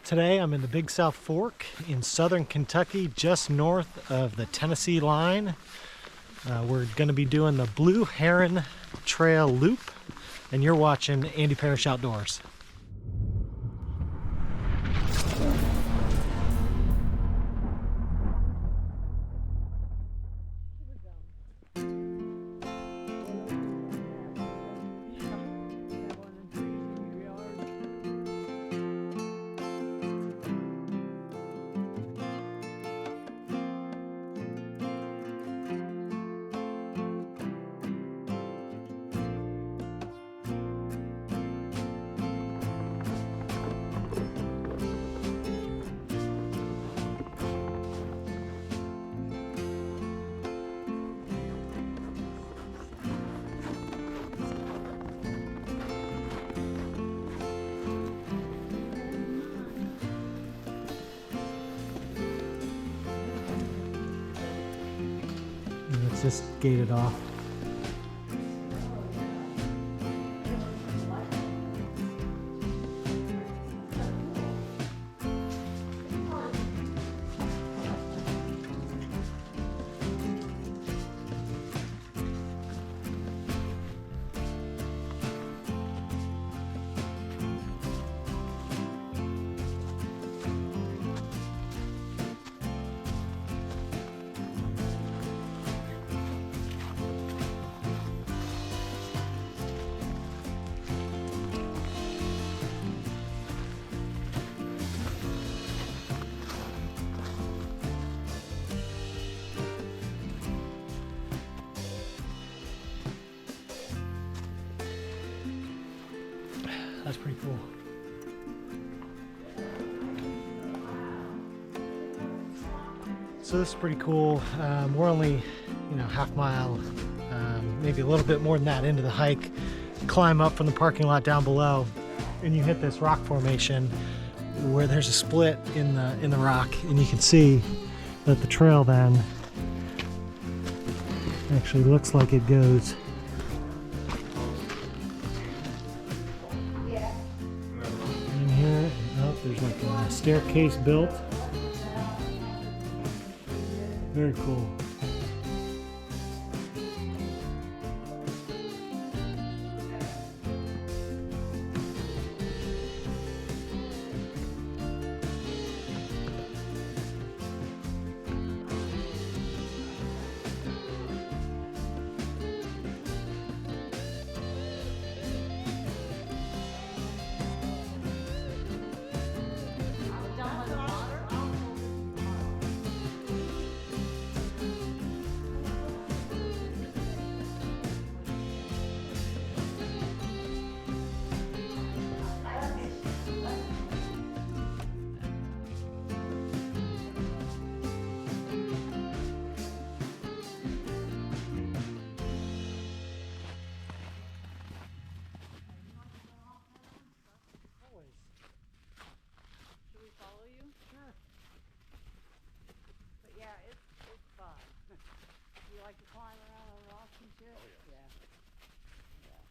Today I'm in the Big South Fork in southern Kentucky, just north of the Tennessee line. We're going to be doing the Blue Heron Trail Loop, and you're watching Andy Parrish Outdoors. It's just gated off. That's pretty cool. So this is pretty cool. We're only, half mile, maybe a little bit more than that into the hike. Climb up from the parking lot down below, and you hit this rock formation where there's a split in the rock, and you can see that the trail then actually looks like it goes in here. Oh, there's like a staircase built. Very cool. You like to climb around on rocks and shit? Oh, yeah. Yeah.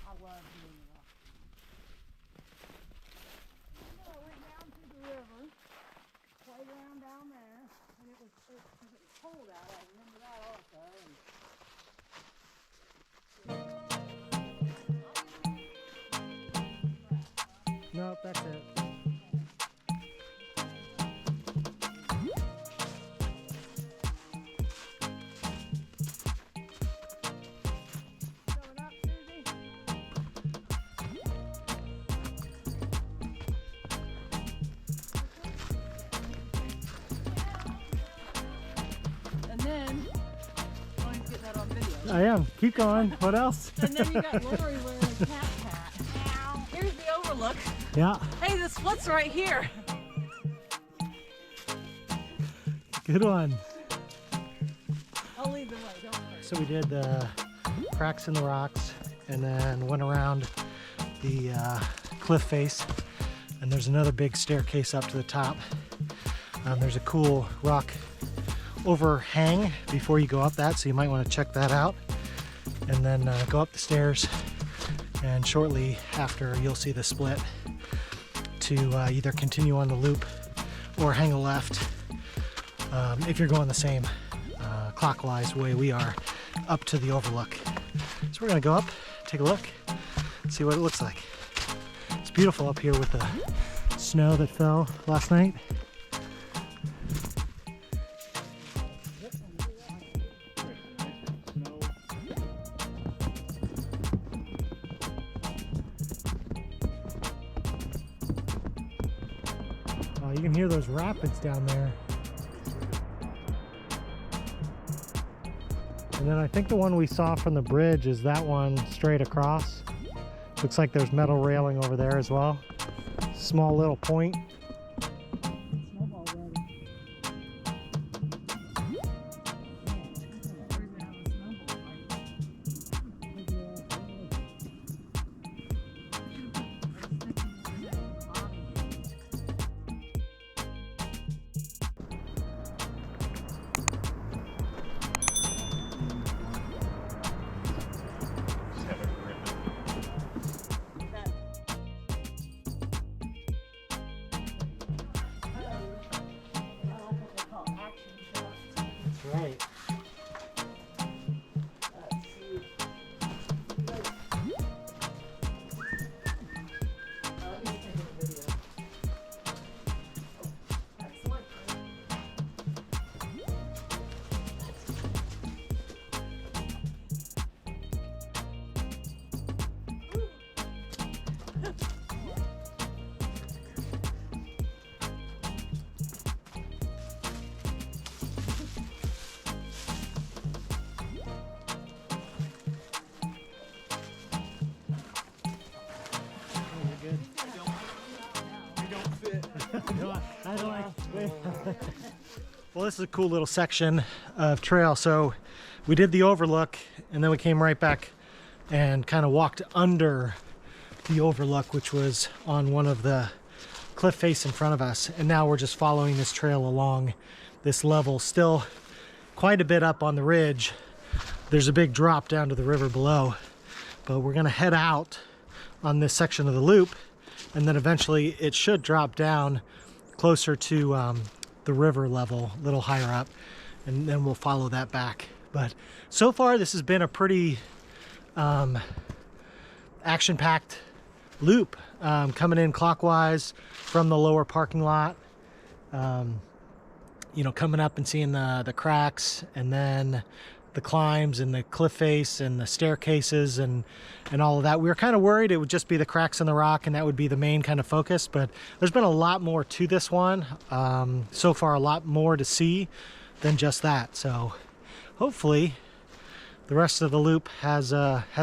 I love doing the rocks. I went down to the river, played around down there, and it was cold out. I remember that also. Nope, that's it. I am. Keep going. What else? And then you got Lori wearing a cat hat. Ow. Here's the overlook. Yeah. Hey, the split's right here. Good one. I'll lead the way. Don't worry. So we did the cracks in the rocks and then went around the cliff face. And there's another big staircase up to the top. There's a cool rock overhang before you go up that, so you might want to check that out. And then go up the stairs, and shortly after you'll see the split to either continue on the loop or hang a left if you're going the same clockwise way we are up to the overlook. So we're gonna go up, take a look, see what it looks like. It's beautiful up here with the snow that fell last night. You can hear those rapids down there. And then I think the one we saw from the bridge is that one straight across. Looks like there's metal railing over there as well. Small little point. Right. Well, this is a cool little section of trail. So we did the overlook and then we came right back and kind of walked under the overlook, which was on one of the cliff face in front of us. And now we're just following this trail along this level, still quite a bit up on the ridge. There's a big drop down to the river below, but we're gonna head out on this section of the loop, and then eventually it should drop down closer to the river level, a little higher up, and then we'll follow that back. But so far this has been a pretty action-packed loop, coming in clockwise from the lower parking lot, you know, coming up and seeing the cracks, and then the climbs and the cliff face and the staircases and all of that. We were kind of worried it would just be the cracks in the rock and that would be the main kind of focus, but there's been a lot more to this one. So far, a lot more to see than just that. So hopefully the rest of the loop has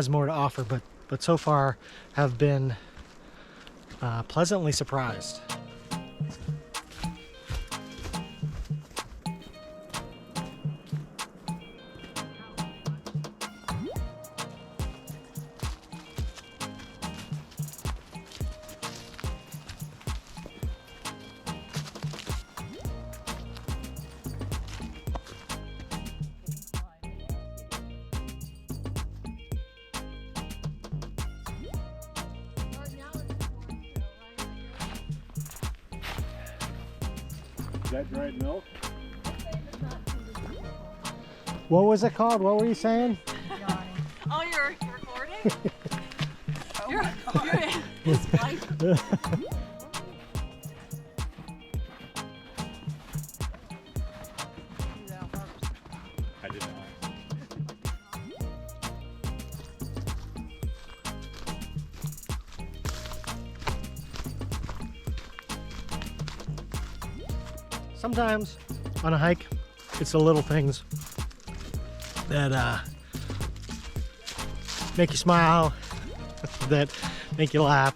more to offer, but so far have been pleasantly surprised. Is that dried milk? What was it called? What were you saying? Oh, you're recording? You're life. I did not. Sometimes on a hike, it's the little things that make you smile, that make you laugh.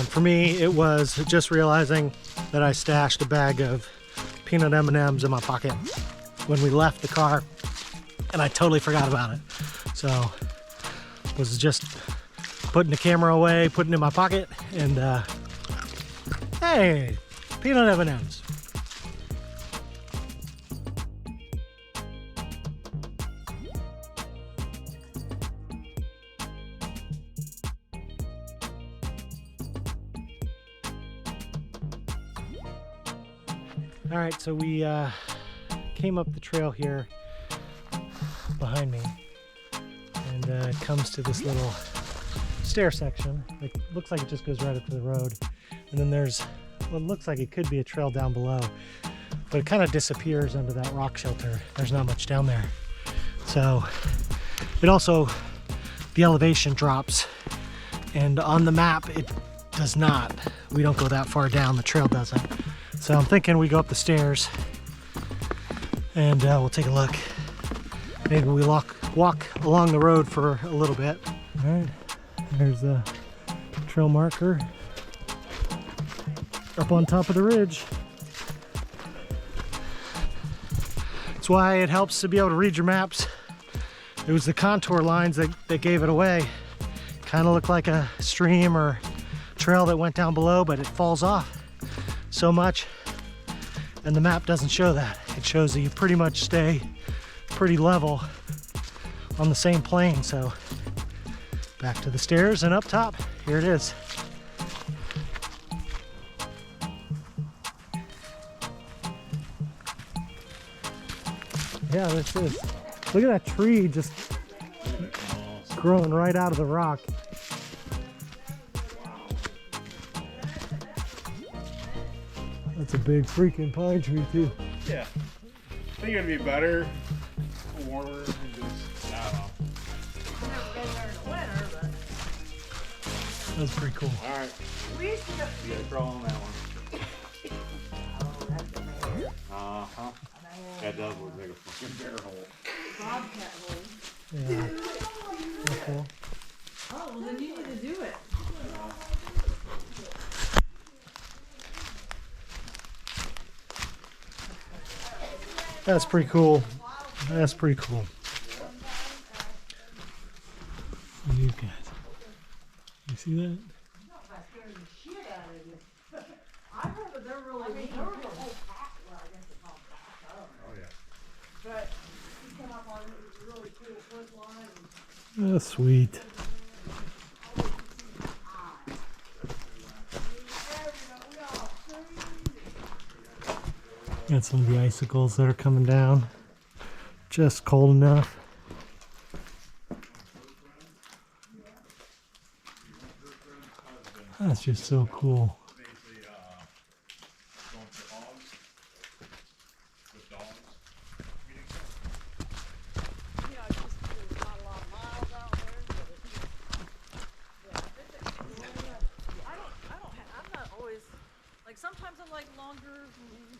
For me, it was just realizing that I stashed a bag of peanut M&Ms in my pocket when we left the car, and I totally forgot about it. So was just putting the camera away, putting it in my pocket, and hey, peanut M&Ms. All right, so we came up the trail here behind me, and it comes to this little stair section. It looks like it just goes right up to the road, and then there's what looks like it could be a trail down below, but it kind of disappears under that rock shelter. There's not much down there. So it also, the elevation drops, and on the map it does not. We don't go that far down, the trail doesn't. So I'm thinking we go up the stairs and we'll take a look. Maybe we walk along the road for a little bit. All right, there's the trail marker up on top of the ridge. That's why it helps to be able to read your maps. It was the contour lines that gave it away. Kind of looked like a stream or trail that went down below, but it falls off so much, and the map doesn't show that. It shows that you pretty much stay pretty level on the same plane. So back to the stairs and up top, here it is. Yeah, this is. Look at that tree just growing right out of the rock. That's a big freaking pine tree too. Yeah. I think it'd be better, warmer, and just, I don't know. I've never been there in the winter, but That's pretty cool. All right, we used to go. you gotta crawl on that one. Oh, that's a bear. Uh-huh. That does look like a fucking bear hole. Bobcat hole. Yeah. That's cool. Oh, well then you need to do it. That's pretty cool. That's pretty cool. You guys, you see that? I heard that they're really mean. There was a whole pack. Well, I guess it's called pack. I don't know. Oh, yeah. But he came up on a really cool foot line. That's sweet. Got some of the icicles that are coming down. Just cold enough. That's just so cool. Basically, going for hogs with dogs. You know, just there's not a lot of miles out there, but it's I'm not always, like sometimes I like longer,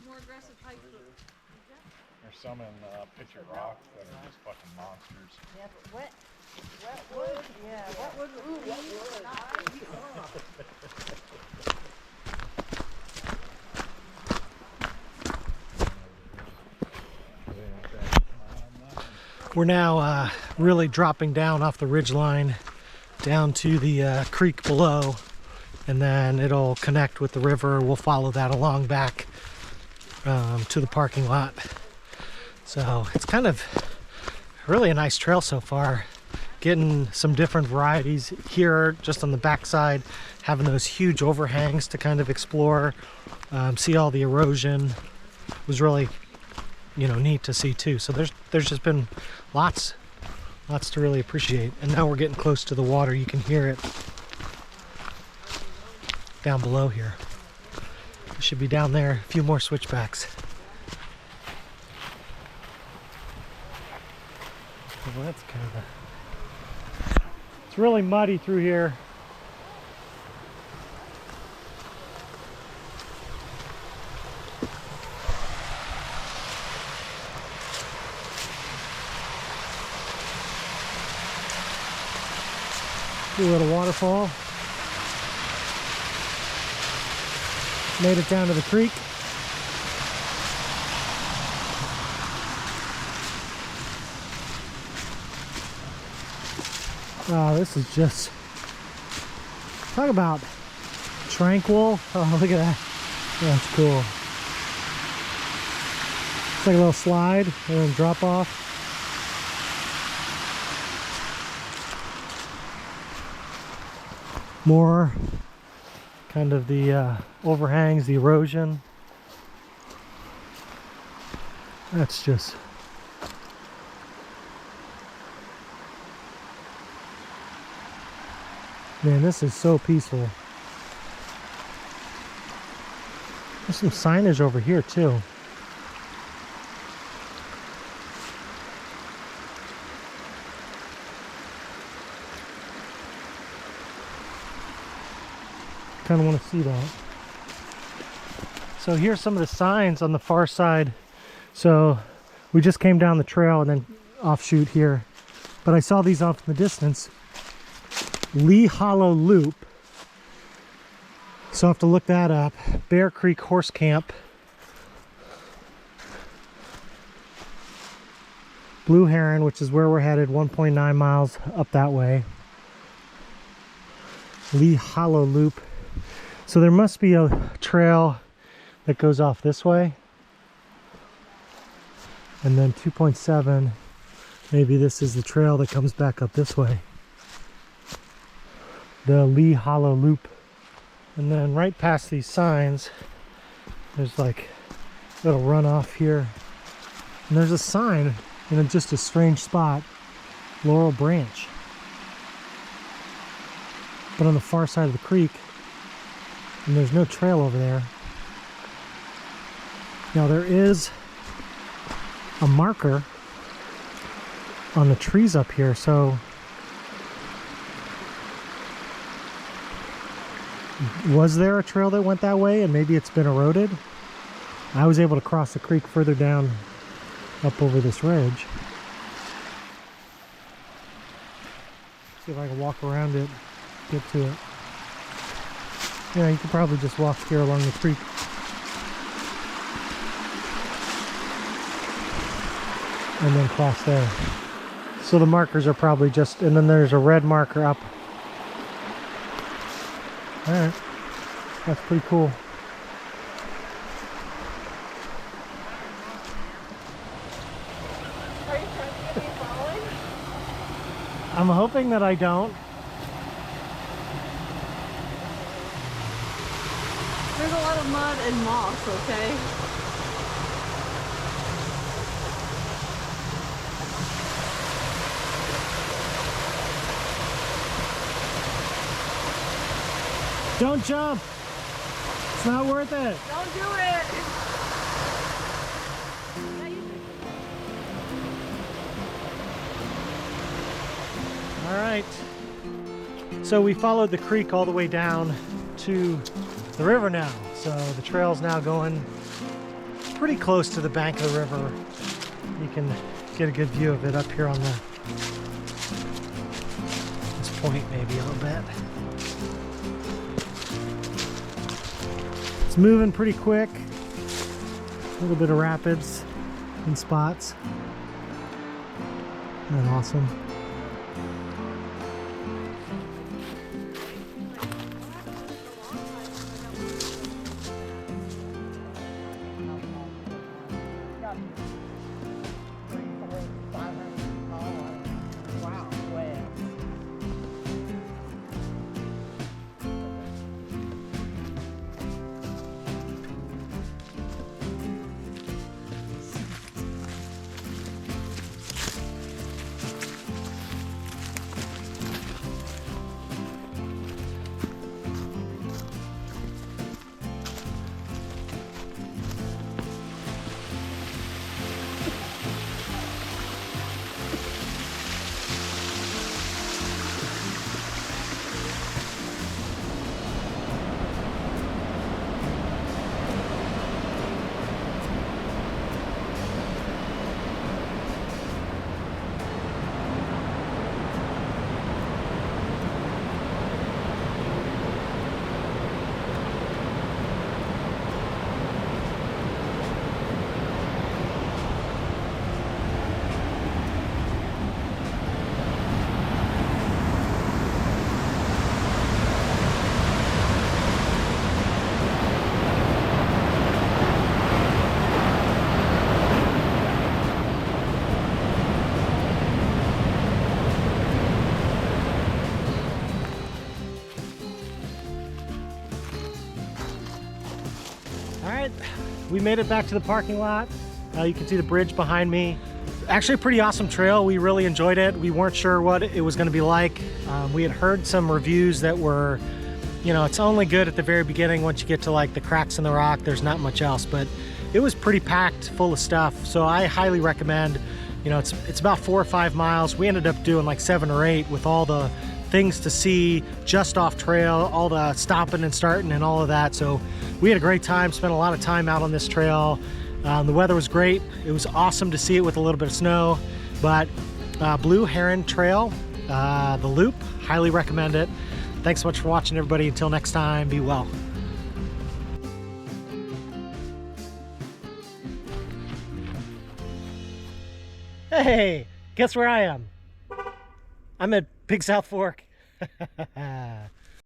more aggressive hikes, but There's some in Picture Rock that are just fucking monsters. yeah, but wet wood, yeah, wet wood, ooh, wet wood. We're now really dropping down off the ridgeline down to the creek below, and then it'll connect with the river. We'll follow that along back to the parking lot. So it's kind of really a nice trail so far. Getting some different varieties here just on the backside, having those huge overhangs to kind of explore, see all the erosion was really, you know, neat to see too. So there's just been lots to really appreciate. And now we're getting close to the water. You can hear it down below here. It should be down there, a few more switchbacks. Well, that's kind of it's really muddy through here. See a little waterfall. Made it down to the creek. Wow, this is just, talk about tranquil. Oh, look at that. That's cool. It's like a little slide and then drop off. More kind of the overhangs, the erosion. That's just... Man, this is so peaceful. There's some signage over here too. Kind of want to see that. So here's some of the signs on the far side. So we just came down the trail and then offshoot here. But I saw these off in the distance. Lee Hollow Loop. So I'll have to look that up. Bear Creek Horse Camp. Blue Heron, which is where we're headed, 1.9 miles up that way. Lee Hollow Loop. So there must be a trail that goes off this way. And then 2.7, maybe this is the trail that comes back up this way. The Lee Hollow Loop. And then right past these signs, there's like a little runoff here. And there's a sign in just a strange spot, Laurel Branch. But on the far side of the creek, and there's no trail over there. Now there is a marker on the trees up here, so was there a trail that went that way and maybe it's been eroded? I was able to cross the creek further down up over this ridge. See if I can walk around it, get to it. Yeah, you could probably just walk here along the creek. And then cross there. So the markers are probably just, and then there's a red marker up. Alright, that's pretty cool. Are you trying to get me following? I'm hoping that I don't. There's a lot of mud and moss, okay? Don't jump! It's not worth it! Don't do it! Alright. So we followed the creek all the way down to the river now. So the trail's now going pretty close to the bank of the river. You can get a good view of it up here on this point maybe a little bit. It's moving pretty quick. A little bit of rapids in spots. Isn't that awesome? We made it back to the parking lot. You can see the bridge behind me. Actually a pretty awesome trail. We really enjoyed it. We weren't sure what it was going to be like. We had heard some reviews that were, you know, it's only good at the very beginning. Once you get to like the cracks in the rock, there's not much else, but it was pretty packed full of stuff. So I highly recommend, you know, it's about 4 or 5 miles. We ended up doing like 7 or 8 with all the things to see just off trail, all the stopping and starting and all of that. So we had a great time, spent a lot of time out on this trail. The weather was great. It was awesome to see it with a little bit of snow, but Blue Heron Trail, the loop, highly recommend it. Thanks so much for watching, everybody. Until next time, be well. Hey, guess where I am? I'm at Big South Fork.